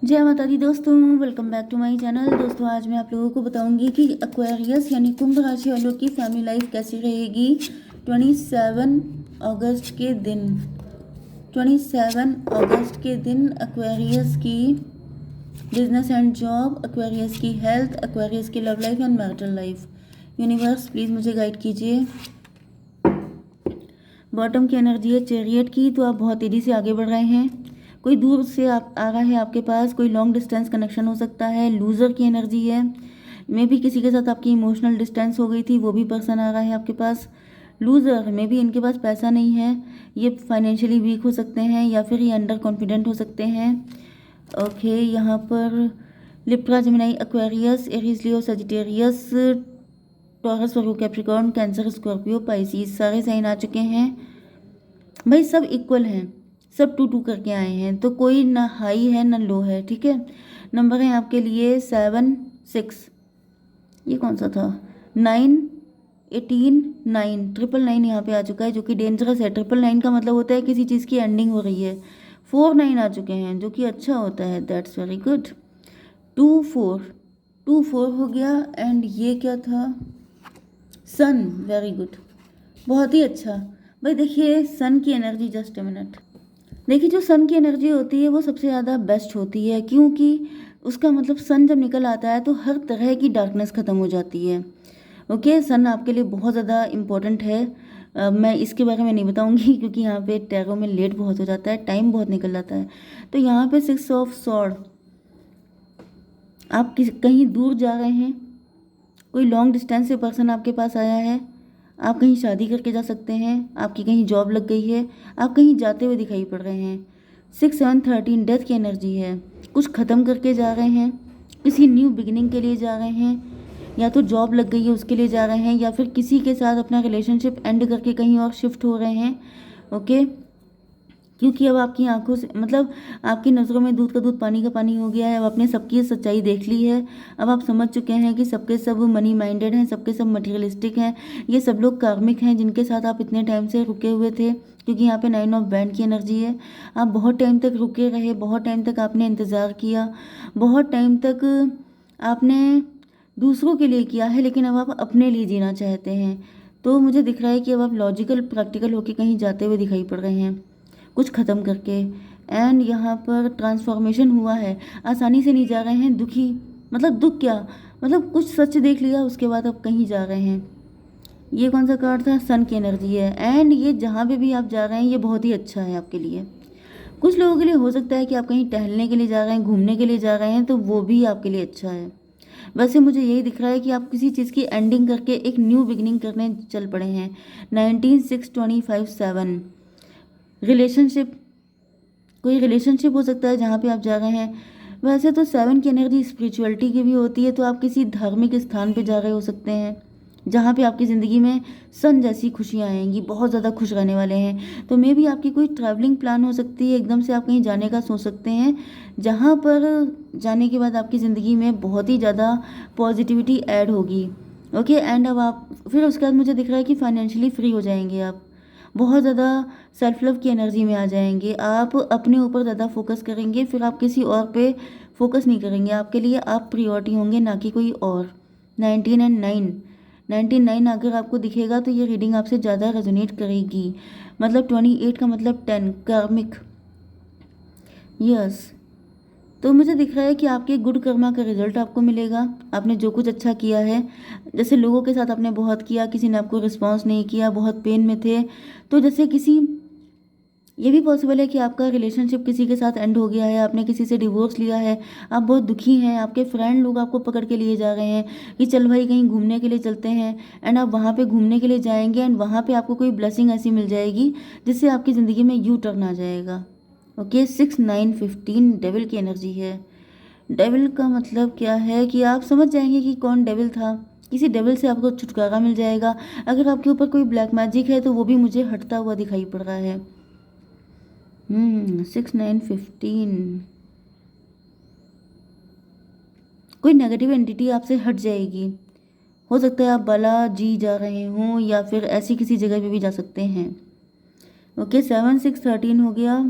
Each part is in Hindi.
जय माता दी दोस्तों, welcome back to my channel. दोस्तों आज मैं आप लोगों को बताऊंगी कि एक्वेरियस यानी कुंभ राशि वालों की फैमिली लाइफ कैसी रहेगी 27 अगस्त के दिन। 27 अगस्त के दिन एक्वेरियस की बिजनेस एंड जॉब, एक्वेरियस की हेल्थ, एक्वेरियस की love life and marital life. Universe please मुझे गाइड कीजिए। बॉटम की एनर्जी है चैरियट की, तो आप बहुत तेज़ी से आगे बढ़ रहे हैं। कोई दूर से आप आ रहा है आपके पास, कोई लॉन्ग डिस्टेंस कनेक्शन हो सकता है। लूज़र की एनर्जी है, मे भी किसी के साथ आपकी इमोशनल डिस्टेंस हो गई थी, वो भी पर्सन आ रहा है आपके पास। लूज़र में भी इनके पास पैसा नहीं है, ये फाइनेंशियली वीक हो सकते हैं या फिर ये अंडर कॉन्फिडेंट हो सकते हैं। ओके, यहाँ पर लिब्रा, जेमिनी, एक्वेरियस, एरीज, लियो, सजिटेरियस, टॉरस, वर्गो, कैप्रिकॉर्न, कैंसर, स्कॉर्पियो, पाइसिस सारे साइन आ चुके हैं। भाई सब इक्वल हैं, सब टू टू करके आए हैं, तो कोई ना हाई है ना लो है। ठीक है, नंबर है आपके लिए 7 6, ये कौन सा था, 9 18 9, 999 यहाँ पे आ चुका है जो कि डेंजरस है। 999 का मतलब होता है किसी चीज़ की एंडिंग हो रही है। 4 9 आ चुके हैं जो कि अच्छा होता है, दैट्स वेरी गुड। 2 4, 2 4 हो गया। एंड ये क्या था, सन, वेरी गुड, बहुत ही अच्छा। भाई देखिए सन की एनर्जी, जस्ट अ मिनट। देखिए जो सन की एनर्जी होती है वो सबसे ज़्यादा बेस्ट होती है, क्योंकि उसका मतलब सन जब निकल आता है तो हर तरह की डार्कनेस ख़त्म हो जाती है। ओके, सन आपके लिए बहुत ज़्यादा इम्पोर्टेंट है। मैं इसके बारे में नहीं बताऊंगी क्योंकि यहाँ पे टैरो में लेट बहुत हो जाता है, टाइम बहुत निकल जाता है। तो यहाँ पे 6 ऑफ सॉर्ड, आप कहीं दूर जा रहे हैं, कोई लॉन्ग डिस्टेंस से पर्सन आपके पास आया है, आप कहीं शादी करके जा सकते हैं, आपकी कहीं जॉब लग गई है, आप कहीं जाते हुए दिखाई पड़ रहे हैं। 6 7 13 डेथ की एनर्जी है, कुछ ख़त्म करके जा रहे हैं, किसी न्यू बिगिनिंग के लिए जा रहे हैं, या तो जॉब लग गई है उसके लिए जा रहे हैं, या फिर किसी के साथ अपना रिलेशनशिप एंड करके कहीं और शिफ्ट हो रहे हैं। ओके, क्योंकि अब आपकी आंखों से मतलब आपकी नज़रों में दूध का दूध पानी का पानी हो गया है। अब आपने सबकी सच्चाई देख ली है। अब आप समझ चुके हैं कि सबके सब मनी माइंडेड हैं, सबके सब मटेरियलिस्टिक हैं, ये सब लोग कार्मिक हैं जिनके साथ आप इतने टाइम से रुके हुए थे। क्योंकि यहाँ पे 9 ऑफ बैंड की एनर्जी है, आप बहुत टाइम तक रुके रहे, बहुत टाइम तक आपने इंतज़ार किया, बहुत टाइम तक आपने दूसरों के लिए किया है, लेकिन अब आप अपने लिए जीना चाहते हैं। तो मुझे दिख रहा है कि अब आप लॉजिकल प्रैक्टिकल होके कहीं जाते हुए दिखाई पड़ रहे हैं, कुछ ख़त्म करके। एंड यहाँ पर ट्रांसफॉर्मेशन हुआ है, आसानी से नहीं जा रहे हैं, दुखी, मतलब दुख क्या, मतलब कुछ सच देख लिया उसके बाद अब कहीं जा रहे हैं। ये कौन सा कार्ड था, सन की एनर्जी है। एंड ये जहाँ पे भी आप जा रहे हैं ये बहुत ही अच्छा है आपके लिए। कुछ लोगों के लिए हो सकता है कि आप कहीं टहलने के लिए जा रहे हैं, घूमने के लिए जा रहे हैं, तो वो भी आपके लिए अच्छा है। वैसे मुझे यही दिख रहा है कि आप किसी चीज़ की एंडिंग करके एक न्यू बिगिनिंग करने चल पड़े हैं। 19 6 25 7, रिलेशनशिप, कोई रिलेशनशिप हो सकता है जहाँ पे आप जा रहे हैं। वैसे तो 7 की एनर्जी स्पिरिचुअलिटी की भी होती है, तो आप किसी धार्मिक स्थान पे जा रहे हो सकते हैं जहाँ पे आपकी ज़िंदगी में सन जैसी खुशियाँ आएंगी, बहुत ज़्यादा खुश रहने वाले हैं। तो मे भी आपकी कोई ट्रैवलिंग प्लान हो सकती है, एकदम से आप कहीं जाने का सोच सकते हैं, जहाँ पर जाने के बाद आपकी ज़िंदगी में बहुत ही ज़्यादा पॉजिटिविटी ऐड होगी। ओके, एंड अब आप फिर उसके बाद मुझे दिख रहा है कि फाइनेंशियली फ्री हो जाएंगे आप, बहुत ज़्यादा सेल्फ लव की एनर्जी में आ जाएंगे, आप अपने ऊपर ज़्यादा फोकस करेंगे, फिर आप किसी और पे फोकस नहीं करेंगे, आपके लिए आप प्रियोरिटी होंगे ना कि कोई और। 19 एंड 9, 99 अगर आपको दिखेगा तो ये रीडिंग आपसे ज़्यादा रेजोनेट करेगी। मतलब 28 का मतलब 10 कार्मिक, यस। तो मुझे दिख रहा है कि आपके गुड कर्मा का रिजल्ट आपको मिलेगा। आपने जो कुछ अच्छा किया है, जैसे लोगों के साथ आपने बहुत किया, किसी ने आपको रिस्पॉन्स नहीं किया, बहुत पेन में थे, तो जैसे किसी, ये भी पॉसिबल है कि आपका रिलेशनशिप किसी के साथ एंड हो गया है, आपने किसी से डिवोर्स लिया है, आप बहुत दुखी हैं, आपके फ्रेंड लोग आपको पकड़ के लिए जा रहे हैं कि चल भाई कहीं घूमने के लिए चलते हैं। एंड आप वहाँ पे घूमने के लिए जाएंगे एंड वहाँ पे आपको कोई ब्लेसिंग ऐसी मिल जाएगी जिससे आपकी ज़िंदगी में यू टर्न आ जाएगा। ओके, 6 9 15 डेविल की एनर्जी है। डेविल का मतलब क्या है कि आप समझ जाएंगे कि कौन डेविल था, किसी डेविल से आपको छुटकारा मिल जाएगा। अगर आपके ऊपर कोई ब्लैक मैजिक है तो वो भी मुझे हटता हुआ दिखाई पड़ रहा है। 6 9 15, कोई नेगेटिव एंटिटी आपसे हट जाएगी। हो सकता है आप बालाजी जा रहे हों या फिर ऐसी किसी जगह पे भी जा सकते हैं। ओके, 7 6 13 हो गया,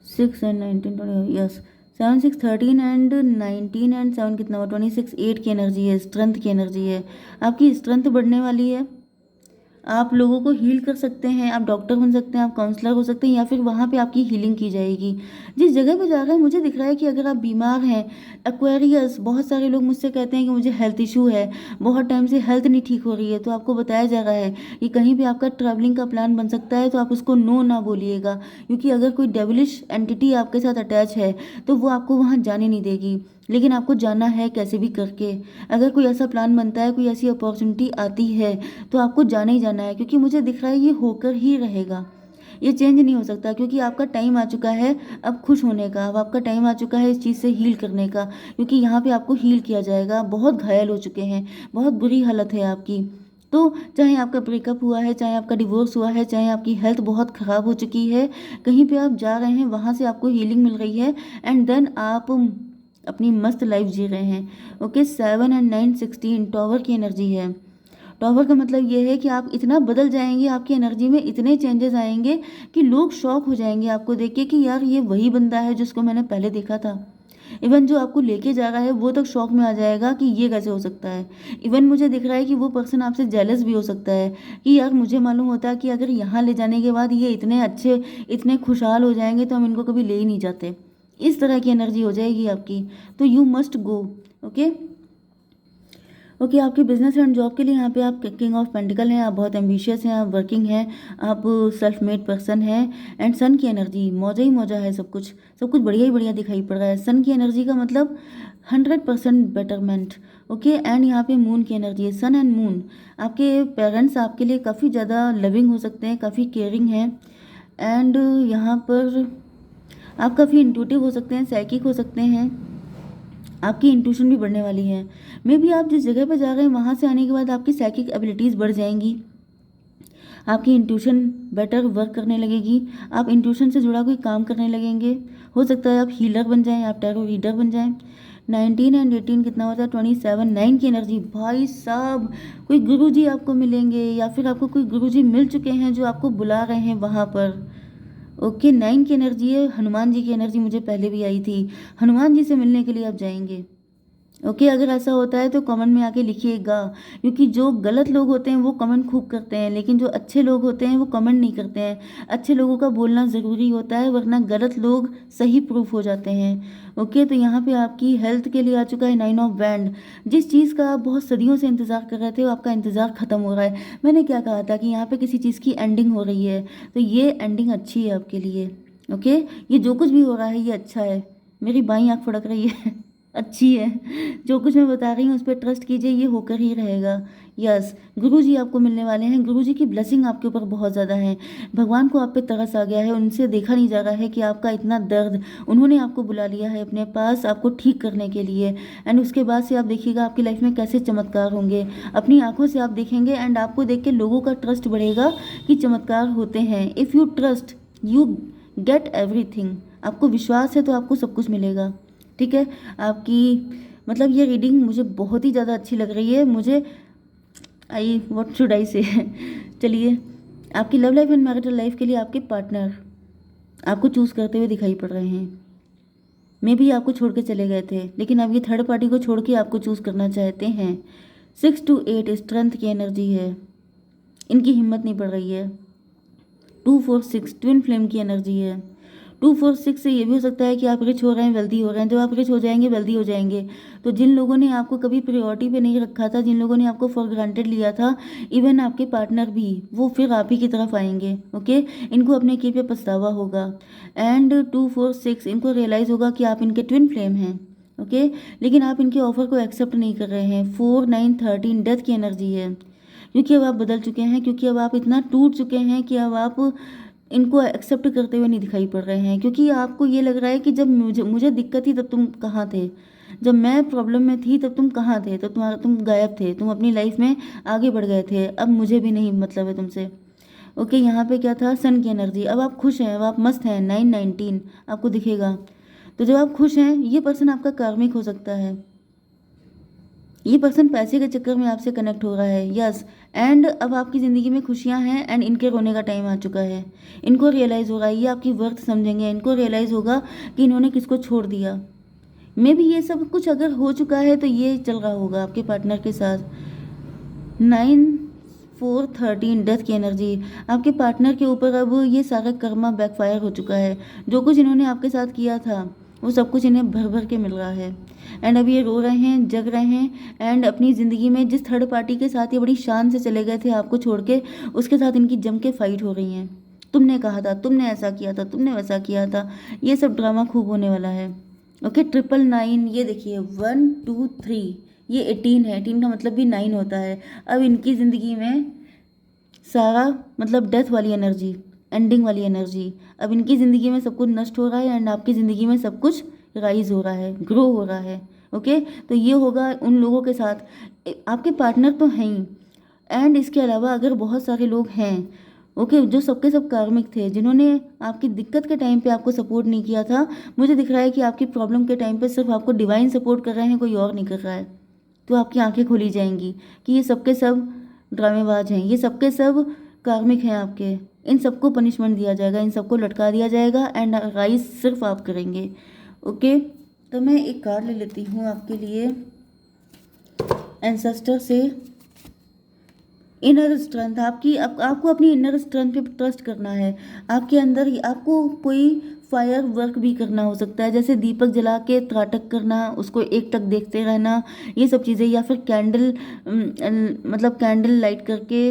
6 एंड 19 20, यस 7 6 13 एंड 19 एंड 7 कितना हुआ 26, 8 की एनर्जी है, स्ट्रेंथ की एनर्जी है। आपकी स्ट्रेंथ बढ़ने वाली है। आप लोगों को हील कर सकते हैं, आप डॉक्टर बन सकते हैं, आप काउंसलर हो सकते हैं, या फिर वहाँ पे आपकी हीलिंग की जाएगी। जिस जगह पे जा रहे हैं मुझे दिख रहा है कि अगर आप बीमार हैं, एक्वेरियस, बहुत सारे लोग मुझसे कहते हैं कि मुझे हेल्थ इशू है, बहुत टाइम से हेल्थ नहीं ठीक हो रही है, तो आपको बताया जा रहा है कि कहीं भी आपका ट्रैवलिंग का प्लान बन सकता है, तो आप उसको नो ना बोलिएगा, क्योंकि अगर कोई डेविलिश एंटिटी आपके साथ अटैच है तो वो आपको वहाँ जाने नहीं देगी। लेकिन आपको जाना है कैसे भी करके। अगर कोई ऐसा प्लान बनता है, कोई ऐसी अपॉर्चुनिटी आती है, तो आपको जाना ही जाना है, क्योंकि मुझे दिख रहा है ये होकर ही रहेगा, ये चेंज नहीं हो सकता, क्योंकि आपका टाइम आ चुका है अब खुश होने का। अब आपका टाइम आ चुका है इस चीज़ से हील करने का, क्योंकि यहाँ पे आपको हील किया जाएगा। आप बहुत घायल हो चुके हैं, बहुत बुरी हालत है आपकी। तो चाहे आपका ब्रेकअप हुआ है, चाहे आपका डिवोर्स हुआ है, चाहे आपकी हेल्थ बहुत ख़राब हो चुकी है, कहीं पे आप जा रहे हैं वहाँ से आपको हीलिंग मिल रही है, एंड देन आप अपनी मस्त लाइफ जी रहे हैं। ओके, 7 एंड 9 16 टॉवर की एनर्जी है। टॉवर का मतलब ये है कि आप इतना बदल जाएंगे, आपकी एनर्जी में इतने चेंजेस आएंगे कि लोग शॉक हो जाएंगे आपको देख के कि यार ये वही बंदा है जिसको मैंने पहले देखा था। इवन जो आपको लेके जा रहा है वो तक शॉक में आ जाएगा कि ये कैसे हो सकता है। इवन मुझे दिख रहा है कि वो पर्सन आपसे जेलस भी हो सकता है कि यार मुझे मालूम होता है कि अगर यहाँ ले जाने के बाद ये इतने अच्छे, इतने खुशहाल हो जाएंगे तो हम इनको कभी ले ही नहीं जाते। इस तरह की एनर्जी हो जाएगी आपकी। तो you must go. Okay okay, आपके बिजनेस एंड जॉब के लिए यहाँ पे आप किंग ऑफ पेंटिकल हैं, आप बहुत एम्बिशियस हैं, आप वर्किंग हैं, आप सेल्फ मेड पर्सन हैं। एंड सन की एनर्जी, मौजा ही मौजा है, सब कुछ सब कुछ बढ़िया ही बढ़िया दिखाई पड़ रहा है। सन की एनर्जी का मतलब 100% बेटरमेंट। ओके, एंड यहाँ पे मून की एनर्जी है, सन एंड मून। आपके पेरेंट्स आपके लिए काफ़ी ज़्यादा लविंग हो सकते हैं, काफ़ी केयरिंग हैं। एंड यहाँ पर आप काफ़ी इंट्यूटिव हो सकते हैं, साइकिक हो सकते हैं, आपकी इंट्यूशन भी बढ़ने वाली है। मे बी आप जिस जगह पर जा रहे हैं वहाँ से आने के बाद आपकी साइकिक एबिलिटीज़ बढ़ जाएंगी, आपकी इंट्यूशन बेटर वर्क करने लगेगी, आप इंट्यूशन से जुड़ा कोई काम करने लगेंगे। हो सकता है आप हीलर बन जाएं, आप टैरो रीडर बन जाएं। 19 एंड 18 कितना होता है 27, 9 की एनर्जी। भाई साहब, कोई गुरुजी आपको मिलेंगे, या फिर आपको कोई गुरुजी मिल चुके हैं जो आपको बुला रहे हैं वहाँ पर। ओके, 9 की एनर्जी है, हनुमान जी की एनर्जी मुझे पहले भी आई थी। हनुमान जी से मिलने के लिए आप जाएंगे। ओके, अगर ऐसा होता है तो कमेंट में आके लिखिएगा, क्योंकि जो गलत लोग होते हैं वो कमेंट खूब करते हैं, लेकिन जो अच्छे लोग होते हैं वो कमेंट नहीं करते हैं। अच्छे लोगों का बोलना ज़रूरी होता है, वरना गलत लोग सही प्रूफ हो जाते हैं। ओके, तो यहाँ पे आपकी हेल्थ के लिए आ चुका है 9 ऑफ बैंड। जिस चीज़ का आप बहुत सदियों से इंतज़ार कर रहे थे वो आपका इंतज़ार ख़त्म हो रहा है। मैंने क्या कहा था कि यहाँ पे किसी चीज़ की एंडिंग हो रही है, तो ये एंडिंग अच्छी है आपके लिए। ओके, ये जो कुछ भी हो रहा है ये अच्छा है। मेरी बाईं आँख फड़क रही है अच्छी है। जो कुछ मैं बता रही हूँ उस पर ट्रस्ट कीजिए, ये होकर ही रहेगा। यस, गुरुजी आपको मिलने वाले हैं, गुरुजी की ब्लेसिंग आपके ऊपर बहुत ज़्यादा है। भगवान को आप पे तरस आ गया है, उनसे देखा नहीं जा रहा है कि आपका इतना दर्द, उन्होंने आपको बुला लिया है अपने पास आपको ठीक करने के लिए। एंड उसके बाद से आप देखिएगा आपकी लाइफ में कैसे चमत्कार होंगे, अपनी आंखों से आप देखेंगे, एंड आपको देख के लोगों का ट्रस्ट बढ़ेगा कि चमत्कार होते हैं। If you trust you get everything. आपको विश्वास है तो आपको सब कुछ मिलेगा। ठीक है, आपकी मतलब ये रीडिंग मुझे बहुत ही ज़्यादा अच्छी लग रही है। मुझे आई व्हाट शुड आई से चलिए, आपकी love life and marital life के लिए आपके पार्टनर आपको चूज़ करते हुए दिखाई पड़ रहे हैं। मे भी आपको छोड़ के चले गए थे, लेकिन अब ये थर्ड पार्टी को छोड़ के आपको चूज़ करना चाहते हैं। 6 to 8 स्ट्रेंथ की एनर्जी है, इनकी हिम्मत नहीं पड़ रही है। 2 4 6 ट्विन फ्लेम की एनर्जी है। 2 4 6 से ये भी हो सकता है कि आप रिच हो रहे हैं, वेल्दी हो रहे हैं। जब आप रिच हो जाएंगे, वेल्दी हो जाएंगे, तो जिन लोगों ने आपको कभी प्रायोरिटी पे नहीं रखा था, जिन लोगों ने आपको फॉर ग्रांटेड लिया था, इवन आपके पार्टनर भी, वो फिर आप ही की तरफ आएंगे। ओके, इनको अपने किए पे पछतावा होगा। एंड 2 4 6 इनको रियलाइज़ होगा कि आप इनके ट्विन फ्लेम हैं। ओके, लेकिन आप इनके ऑफर को एक्सेप्ट नहीं कर रहे हैं। 4 9 13 डेथ की एनर्जी है, क्योंकि अब आप बदल चुके हैं, क्योंकि अब आप इतना टूट चुके हैं कि अब आप इनको एक्सेप्ट करते हुए नहीं दिखाई पड़ रहे हैं। क्योंकि आपको ये लग रहा है कि जब मुझे मुझे दिक्कत थी तब तुम कहाँ थे, जब मैं प्रॉब्लम में थी तब तुम कहाँ थे, तब तुम गायब थे, तुम अपनी लाइफ में आगे बढ़ गए थे, अब मुझे भी नहीं मतलब है तुमसे। ओके, यहाँ पे क्या था, सन की एनर्जी। अब आप खुश हैं, अब आप मस्त हैं। 9 19 आपको दिखेगा। तो जब आप खुश हैं, ये पर्सन आपका कार्मिक हो सकता है, ये पर्सन पैसे के चक्कर में आपसे कनेक्ट हो रहा है, यस। एंड अब आपकी ज़िंदगी में खुशियाँ हैं एंड इनके रोने का टाइम आ चुका है। इनको रियलाइज़ हो रहा है, ये आपकी वर्थ समझेंगे, इनको रियलाइज़ होगा कि इन्होंने किसको छोड़ दिया। मे भी ये सब कुछ अगर हो चुका है तो ये चल रहा होगा आपके पार्टनर के साथ। 9 4 13 डेथ की एनर्जी आपके पार्टनर के ऊपर। अब ये सारा कर्मा बैकफायर हो चुका है। जो कुछ इन्होंने आपके साथ किया था वो सब कुछ इन्हें भर भर के मिल रहा है। एंड अब ये रो रहे हैं, जग रहे हैं। एंड अपनी ज़िंदगी में जिस थर्ड पार्टी के साथ ये बड़ी शान से चले गए थे आपको छोड़ के, उसके साथ इनकी जम के फाइट हो रही हैं। तुमने कहा था, तुमने ऐसा किया था, तुमने वैसा किया था। ये सब ड्रामा खूब होने वाला है। ओके, 999 ये देखिए 1 2 3, ये 18 है। 18 का मतलब भी 9 होता है। अब इनकी ज़िंदगी में सारा मतलब डेथ वाली एनर्जी, एंडिंग वाली एनर्जी। अब इनकी ज़िंदगी में सब कुछ नष्ट हो रहा है एंड आपकी ज़िंदगी में सब कुछ राइज हो रहा है, ग्रो हो रहा है। ओके, तो ये होगा उन लोगों के साथ। आपके पार्टनर तो हैं ही, एंड इसके अलावा अगर बहुत सारे लोग हैं, ओके, जो सबके सब कार्मिक थे, जिन्होंने आपकी दिक्कत के टाइम पे आपको सपोर्ट नहीं किया था। मुझे दिख रहा है कि आपकी प्रॉब्लम के टाइम पे सिर्फ आपको डिवाइन सपोर्ट कर रहे हैं, कोई और नहीं कर रहा है। तो आपकी आंखें खोली जाएंगी कि ये सबके सब ड्रामेबाज हैं, ये सबके सब कार्मिक हैं आपके। इन सबको पनिशमेंट दिया जाएगा, इन सबको लटका दिया जाएगा एंड राइज सिर्फ आप करेंगे। ओके, तो मैं एक कार्ड ले लेती हूँ आपके लिए एंसेस्टर से। इनर स्ट्रेंथ आपकी, आपको अपनी इनर स्ट्रेंथ पे ट्रस्ट करना है। आपके अंदर आपको कोई फायर वर्क भी करना हो सकता है, जैसे दीपक जला के त्राटक करना, उसको एक टक देखते रहना, ये सब चीज़ें। या फिर कैंडल, मतलब कैंडल लाइट करके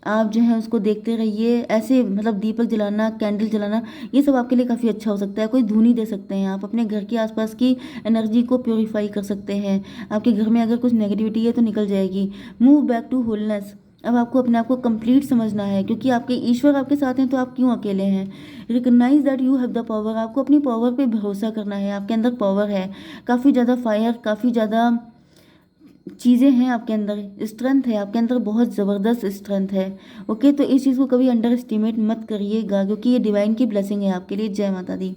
आप जो है उसको देखते रहिए, ऐसे मतलब दीपक जलाना, कैंडल जलाना, ये सब आपके लिए काफ़ी अच्छा हो सकता है। कोई धुनी दे सकते हैं आप, अपने घर के आसपास की एनर्जी को प्योरीफाई कर सकते हैं। आपके घर में अगर कुछ नेगेटिविटी है तो निकल जाएगी। Move back to wholeness. अब आपको अपने आप को कंप्लीट समझना है, क्योंकि आपके ईश्वर आपके साथ हैं तो आप क्यों अकेले हैं। Recognize that you have the power. आपको अपनी पावर पे भरोसा करना है, आपके अंदर पावर है, काफ़ी ज़्यादा फायर, काफ़ी ज़्यादा चीज़ें हैं आपके अंदर, स्ट्रेंथ है आपके अंदर, बहुत ज़बरदस्त स्ट्रेंथ है। ओके, तो इस चीज़ को कभी अंडर एस्टिमेट मत करिएगा, क्योंकि ये डिवाइन की ब्लेसिंग है आपके लिए। जय माता दी।